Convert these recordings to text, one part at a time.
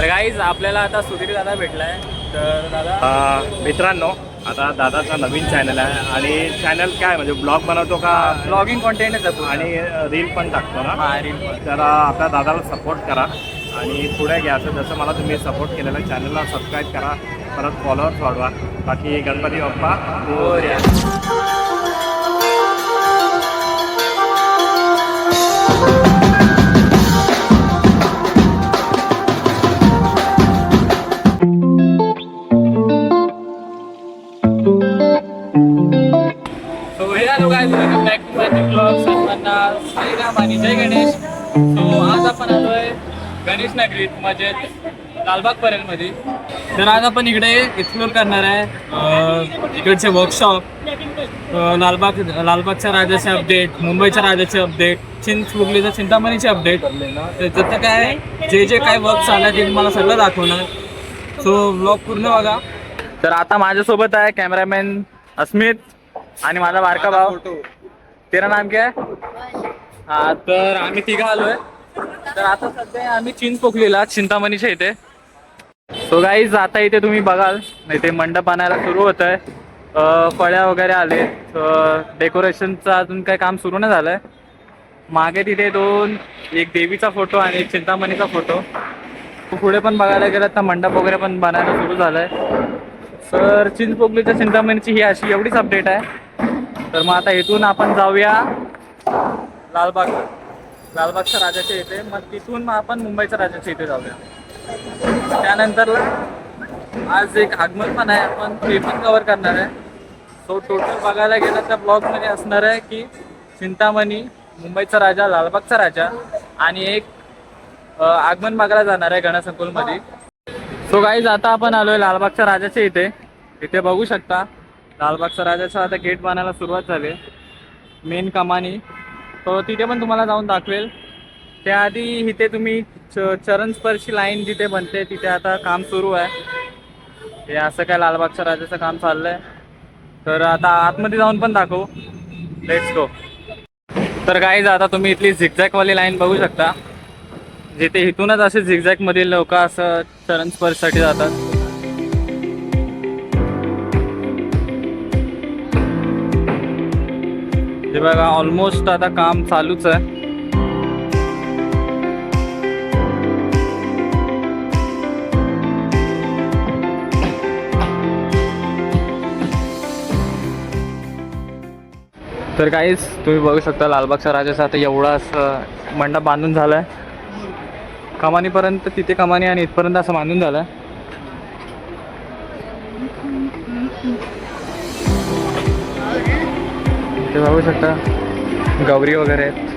तर गाईज आपल्याला आता सुधीर दादा भेटलाय. तर दादा मित्रांनो, आता दादाचा नवीन चॅनल आहे आणि चॅनल काय म्हणजे ब्लॉग बनवतो का? ब्लॉगिंग कॉन्टेंट आहे आणि रील पण टाकतो ना. हा रील पण. तर आपल्या दादाला सपोर्ट करा आणि पुढे घ्या. असं जसं मला तुम्ही सपोर्ट केलेलं चॅनलला सबस्क्राईब करा, परत फॉलोअर्स वाढवा. बाकी Ganpati Bappa Morya. Back to my blog. सर्वांना श्रीराम आणि जय गणेश. सो आज आपण आलोय गणेश नगरीत म्हणजे लालबाग परेल मध्ये. तर आज आपण इकडे एक्सप्लोर करणार आहे इकडचे वर्कशॉप, लालबागच्या राजाचे अपडेट, मुंबईच्या राजाचे अपडेट, चिंचबुगलीच्या चिंतामणीचे अपडेट. त्याचं काय जे काय वर्क चालू आहे ते तुम्हाला सगळं दाखवणार. सो ब्लॉग पूर्ण बघा. तर आता माझ्यासोबत आहे कॅमेरामॅन अस्मित आणि माझा बारका भाऊ. तेरा नाम क्या है? हा, तर आम्ही तिघं आलोय. तर आता सध्या आम्ही चिंचपोकलीला चिंतामणीच्या इथे. सो गाईज आता इथे तुम्ही बघाल नाही ते मंडप आणायला सुरू होत आहे. फळ्या वगैरे आले. डेकोरेशनचं अजून काही काम सुरू नाही झालंय. मागे तिथे एक देवीचा फोटो आणि एक चिंतामणीचा फोटो. पुढे पण बघायला गेलं तर मंडप वगैरे पण बनायला सुरू झालंय. तर चिंचपोकलीच्या चिंतामणीची ही अशी एवढीच अपडेट आहे. तर मग आता इथून आपण जाऊया लालबागच्या राजाच्या इथे. मग तिथून मग आपण मुंबईच्या राजाच्या इथे जाऊया. त्यानंतर आज एक आगमन पण आहे, आपण ते पण कव्हर करणार आहे. सो टोटल बघायला गेलं तर ब्लॉगमध्ये असणार आहे की चिंतामणी, मुंबईचा राजा, लालबागचा राजा आणि एक आगमन बघायला जाणार आहे गणसंकुलमध्ये. सो गाईज आता आपण आलोय लालबागच्या राजाच्या इथे. इथे बघू शकता लालबागच्या राजाचा आता गेट बनायला सुरुवात झाली, मेन कमानी. तो तिथे पण तुम्हाला जाऊन दाखवेल. त्याआधी इथे तुम्ही चरणस्पर्शी लाईन जिथे बनते तिथे आता काम सुरू आहे. हे असं काय लालबागच्या राजाचं काम चाललंय. तर आता आतमध्ये जाऊन पण दाखवू. Let's go. तर गाईज आता तुम्ही इथली झिगझॅगवाली लाईन बघू शकता, जिथे इथूनच असे झिगझॅगमधील लोक असं चरणस्पर्शसाठी जातात. हे बघा ऑलमोस्ट आता काम चालूच आहे. तर काहीच तुम्ही बघू शकता लालबागच्या राजाचा आता एवढा असं मंडप बांधून झालाय. कमानीपर्यंत तिथे कमानी आणि इथपर्यंत असं बांधून झालंय. ते बघू शकता गौरी वगैरे आहेत.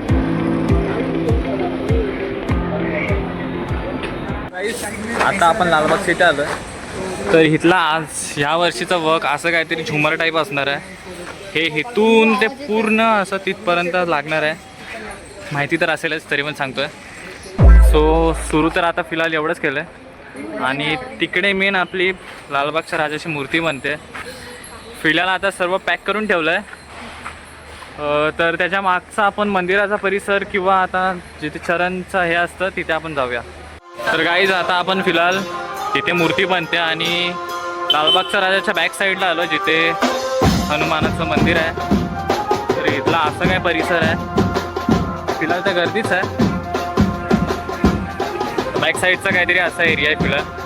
आता आपण लालबाग इथे आलोय. तर इथला आज ह्या वर्षीचा वर्क असं काहीतरी झुमर टाईप असणार आहे. हे इथून ते पूर्ण असं तिथपर्यंत लागणार आहे. माहिती तर असेलच तरी पण सांगतोय. सो सुरू तर आता फिलहाल एवढंच केलं आहे. आणि तिकडे मेन आपली लालबागच्या राजाची मूर्ती बनते. फिलहाल आता सर्व पॅक करून ठेवलं आहे. तर त्याच्या मागचा आपण मंदिराचा परिसर किंवा आता जिथे चरणचं हे असतं तिथे आपण जाऊया. तर गाईज आता आपण फिलहाल तिथे मूर्ती बनते आणि लालबागच्या राजाच्या बॅक साईडला आलो जिथे हनुमानाचं मंदिर आहे. तर इथला असं काय परिसर आहे. फिलहाल तर गर्दीच आहे. बॅक साईडचा काहीतरी असा एरिया आहे फिलहाल.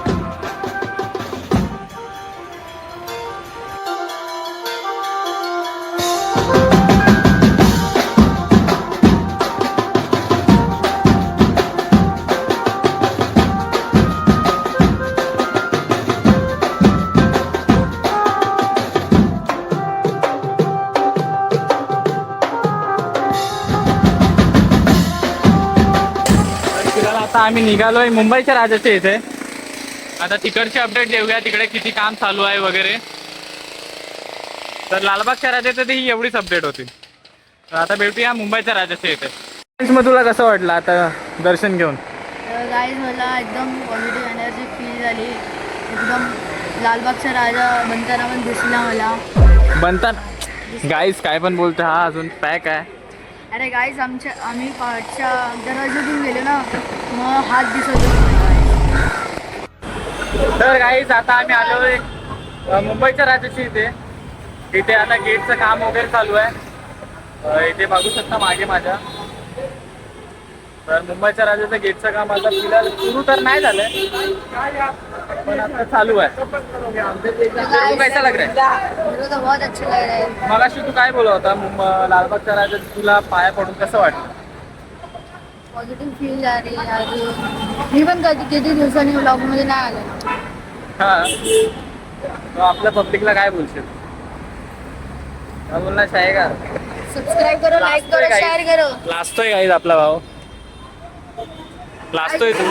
आता आम्ही निघालोय मुंबईच्या राजाच्या इथे. आता तिकडचे अपडेट देऊया तिकडे किती काम चालू आहे वगैरे. तर लालबागच्या राजाचं ही एवढीच अपडेट होती. तर आता भेटूया मुंबईच्या राजाच्या इथे. मग तुला कसं वाटलं आता दर्शन घेऊन? गाईज मला एकदम पॉझिटिव्ह एनर्जी फील झाली. एकदम लालबागचा राजा बनताना पण दिसला मला. बनताना गाईज काय पण बोलतो. हा अजून पॅक आहे. अरे गाईज आम्ही पाठच्या दरवाज्यातून गेलो ना, मग हात दिसत होता. तर गाईज आता आम्ही आलोय मुंबईच्या राजाची इथे आता गेटचं काम वगैरे चालू आहे. इथे बघू शकता मागे माझ्या. तर मुंबईच्या राजाचं गेटचं काम आता फिलहाल सुरू तर नाही झालंय, पण आता चालू आहे. कैसा लग रहा है? मेरे को तो बहुत अच्छा लग रहा है. मगाशी तू काय बोलत होता लालबागच्या राजात तुला पाया पडून कसं वाटलं? पॉझिटिव्ह फील झाली. अजून मी पण किती दिवसांनी व्लॉगमध्ये नाही आले. हा, तो आपल्या पब्लिकला काय बोलशील? काय बोलणार आहे का? सबस्क्राईब करो, लाईक करो, लाजतोय शेअर करो. लाजतोय गाईज आपला भाऊ, लाजतोय तू.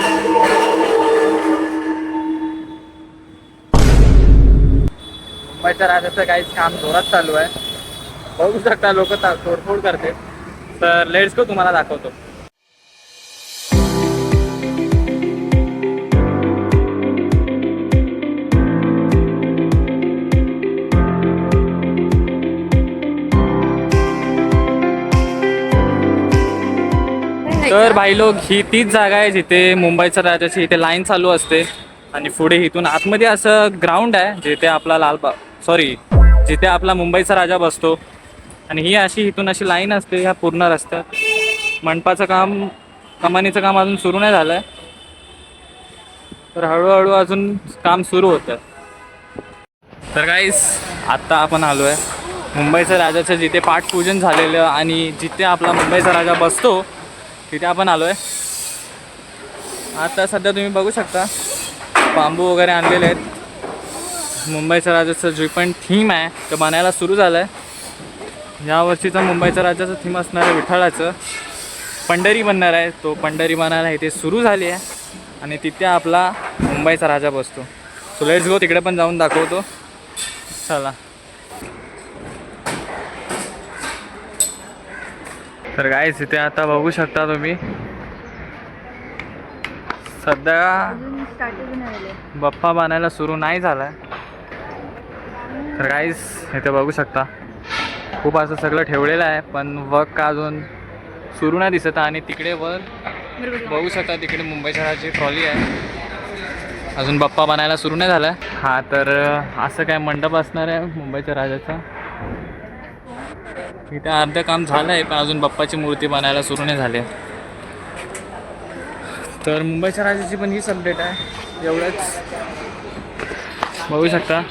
मुंबईच्या राजाचं काहीच काम जोरात चालू आहे. बघू शकता लोक तोडफोड करते. तर लेट्स गो, तुम्हाला दाखवतो. तर भाई लोक, ही तीच जागा आहे जिथे मुंबईच्या राजाची इथे लाईन चालू असते आणि पुढे इथून आतमध्ये असं ग्राउंड आहे जिथे आपला जिथे आपला मुंबईचा राजा बसतो. आणि ही अशी इथून अशी लाईन असते ह्या पूर्ण रस्त्यात. मंडपाचं काम, कमानीचं काम अजून सुरू नाही झालंय, तर हळूहळू अजून काम सुरू होतं. तर गाईस, आत्ता आपण आलोय मुंबईच्या राजाचं जिथे पाठपूजन झालेलं आणि जिथे आपला मुंबईचा राजा बसतो तिथे आपण आलोय. आता सध्या तुम्ही बघू शकता बांबू वगैरे आणलेले आहेत. मुंबईच्या राजाचं जे पण थीम आहे ते बनायला सुरू झालं आहे. यावर्षीचा मुंबईच्या राजाचं थीम असणार आहे विठ्ठलाचं. पंढरी बनणार आहे, तो पंढरी बनायला इथे सुरू झाली आहे आणि तिथे आपला मुंबईचा राजा बसतो. सो लेट्स गो, तिकडे पण जाऊन दाखवतो. चला. तर गाईस, इथे आता बघू शकता तुम्ही सध्या अजून स्टार्टिंग नाही झाले. बाप्पा बनायला सुरू नाही झालाय. तर गाईस, इथे बघू शकता खूप असं सगळं ठेवलेलं आहे, पण वर्क का अजून सुरू नाही दिसत. आणि तिकडे वर बघू शकता तिकडे मुंबईच्या राजाची ट्रॉली आहे, अजून बाप्पा बनायला सुरू नाही झालाय. हा, तर असं काय मंडप असणार आहे मुंबईच्या राजाचा. इथे अर्धं काम झालं आहे, पण अजून बाप्पाची मूर्ती बनायला सुरू नाही झाली. तर मुंबईच्या राजाची पण हीच अपडेट आहे, एवढंच. बघू शकता.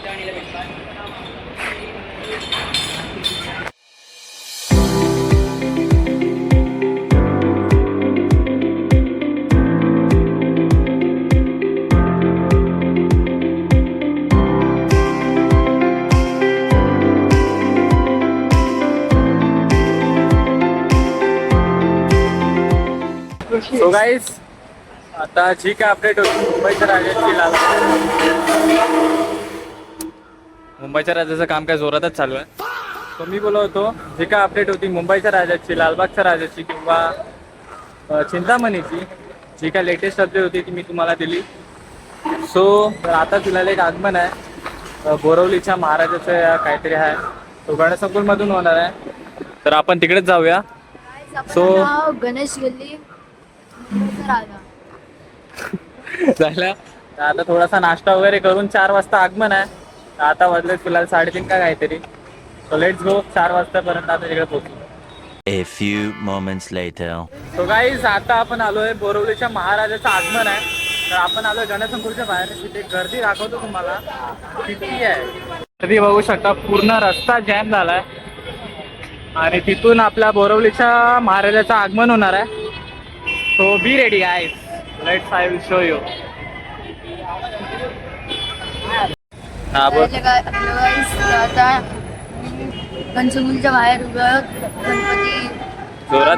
सो गाईस, आता जी काय अपडेट होती मुंबईच्या राजाचं काम काय जोरातच चालू आहे. तो मी बोलत होतो, जी काय अपडेट होती मुंबईच्या राजाची, लालबागच्या राजाची किंवा चिंतामणीची, जी काय लेटेस्ट अपडेट होती ती मी तुम्हाला दिली. सो आता फिलहाल एक आगमन आहे बोरवलीच्या महाराजाचं काहीतरी आहे, तो गणसंकुलमधून होणार आहे. तर आपण तिकडेच जाऊया. सो गणेश गल्ली राजा झालं. तर आता थोडासा नाश्ता वगैरे करून 4 वाजता आगमन आहे. तर आता वाजले फिलहाल 3:30 का काहीतरी. सो लेट्स गो, 4 वाजतापर्यंत आता तिकडे पोहोचू. A few moments later. So guys, आता आपण आलोय बोरवलीच्या महाराजाचं आगमन आहे. तर आपण आलोय गणसंकुलच्या बाहेर. तिथे गर्दी दाखवतो तुम्हाला किती आहे. गर्दी बघू शकता, पूर्ण रस्ता जॅम झालाय आणि तिथून आपल्या बोरवलीच्या महाराजाचं आगमन होणार आहे. So be ready guys, let's I will show you. हा बोल. आता गणसंकुलच्या बाहेर उभे आहोत. जोरात.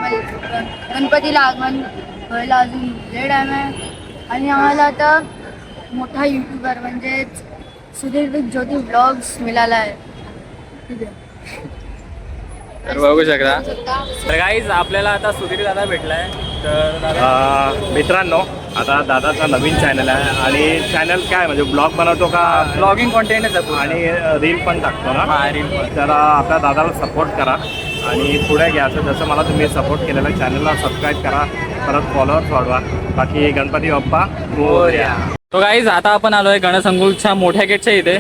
गणपतीला आगमन व्हायला अजून लेट आहे आणि आम्हाला आता मोठा यूट्यूबर म्हणजे सुधीर ज्योती व्लॉग्स मिळाला आहे तिथे. तर बघू शकता. तर गाईज, आपल्याला आता सुधीर दादा भेटलाय. तर दादा, मित्रांनो, आता दादाचा नवीन चॅनल आहे आणि चॅनल काय म्हणजे ब्लॉग बनवतो का? ब्लॉगिंग कॉन्टेंटच आहे आणि रील पण टाकतो ना. हा, रील पण. तर आपल्या दादाला सपोर्ट करा आणि पुढे घ्या. असं जसं मला तुम्ही सपोर्ट केलेला, चॅनलला सबस्क्राईब करा, परत फॉलोअर्स वाढवा. बाकी गणपती बाप्पा मोरया. तो गाईज आता आपण आलोय गणसंकुलच्या मोठ्या गेटच्या इथे.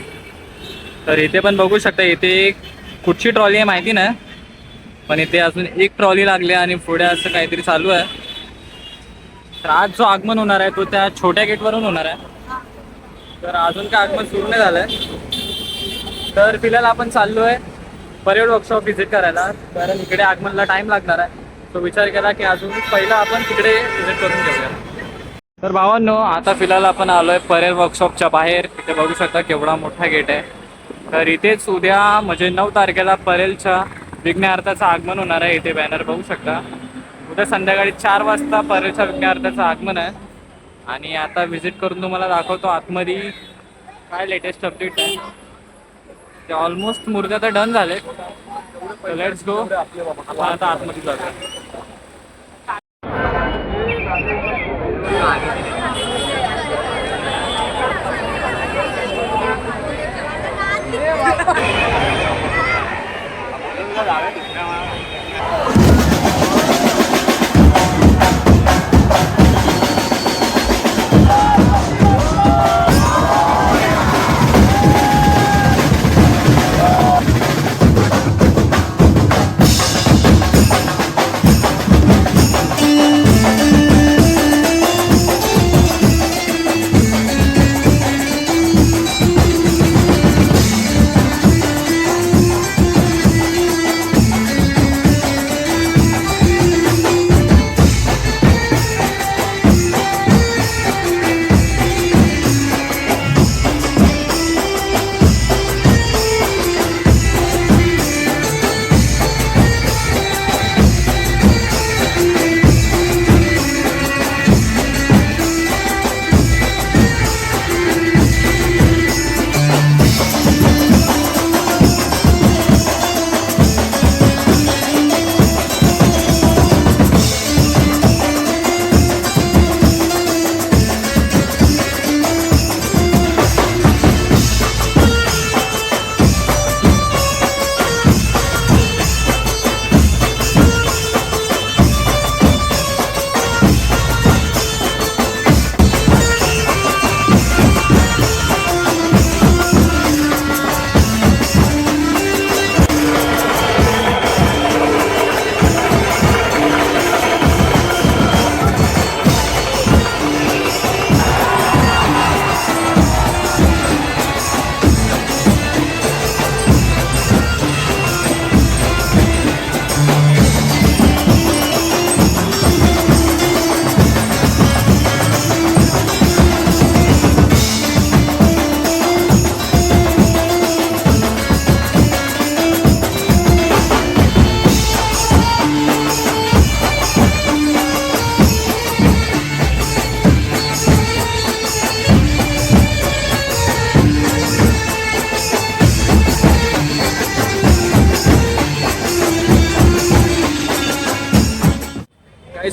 तर इथे पण बघू शकता, इथे कुठची ट्रॉली आहे माहिती नाही, पण इथे अजून एक ट्रॉली लागली आणि पुढे असं काहीतरी चालू आहे. तर आज जो आगमन होणार आहे तो त्या छोट्या गेटवरून होणार आहे. तर अजून काय आगमन सुरू नाही झालंय. तर फिलहाल आपण चाललोय परेड वर्कशॉप व्हिजिट करायला, कारण इकडे आगमनला टाइम लागणार आहे. तो विचार केला की अजून पहिला आपण तिकडे व्हिजिट करून घेऊया. तर भावांनो, आता फिलहाल आपण आलोय परेड वर्कशॉपच्या बाहेर. इथे बघू शकता केवढा मोठा गेट आहे. तर इथेच उद्या म्हणजे 9 तारखेला परेलच्या विघ्नहर्त्याचं आगमन होणार आहे. इथे बॅनर बघू शकता. उद्या संध्याकाळी 4 वाजता परेलच्या विघ्नहर्त्याचं आगमन आहे. आणि आता व्हिजिट करून तुम्हाला दाखवतो आतमध्ये काय लेटेस्ट अपडेट आहे. ते ऑलमोस्ट मूर्त्या तर डन झाले. Let's go. आपण आता आतमध्ये जातो.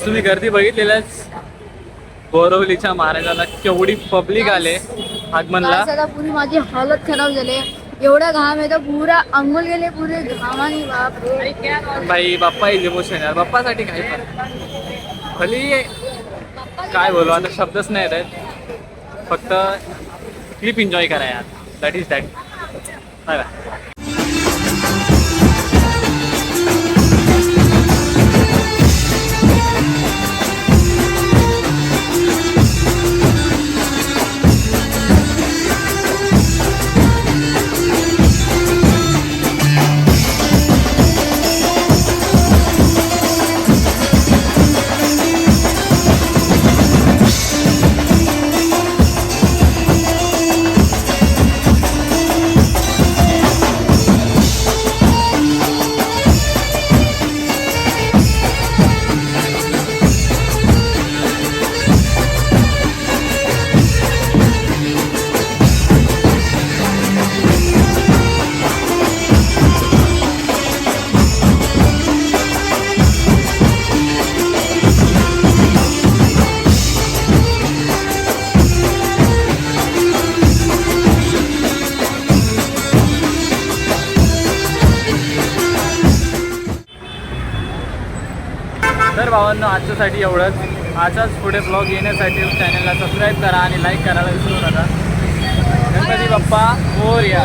तुम्ही गर्दी बघितलेल्याच. बोरवलीच्या महाराजाला केवढी पब्लिक आले आगमनला. आता पुरी माझी हालत खराब झाली. एवढा घाम आहे तर पुरा अंघोळ गेले पुरे घामाने. बाप भाई बाप्पा इज इमोशन यार. बाप्पासाठी काही पण भली काय बोलू आता, शब्दच नाही आहेत. फक्त क्लिप एन्जॉय करा यार. That is that. Bye bye. तर भावांनो, आजच्यासाठी एवढंच. अशाच पुढे ब्लॉग येण्यासाठी चॅनलला सबस्क्राईब करा आणि लाईक करायला विसरू नका. गणपती बाप्पा मोरया.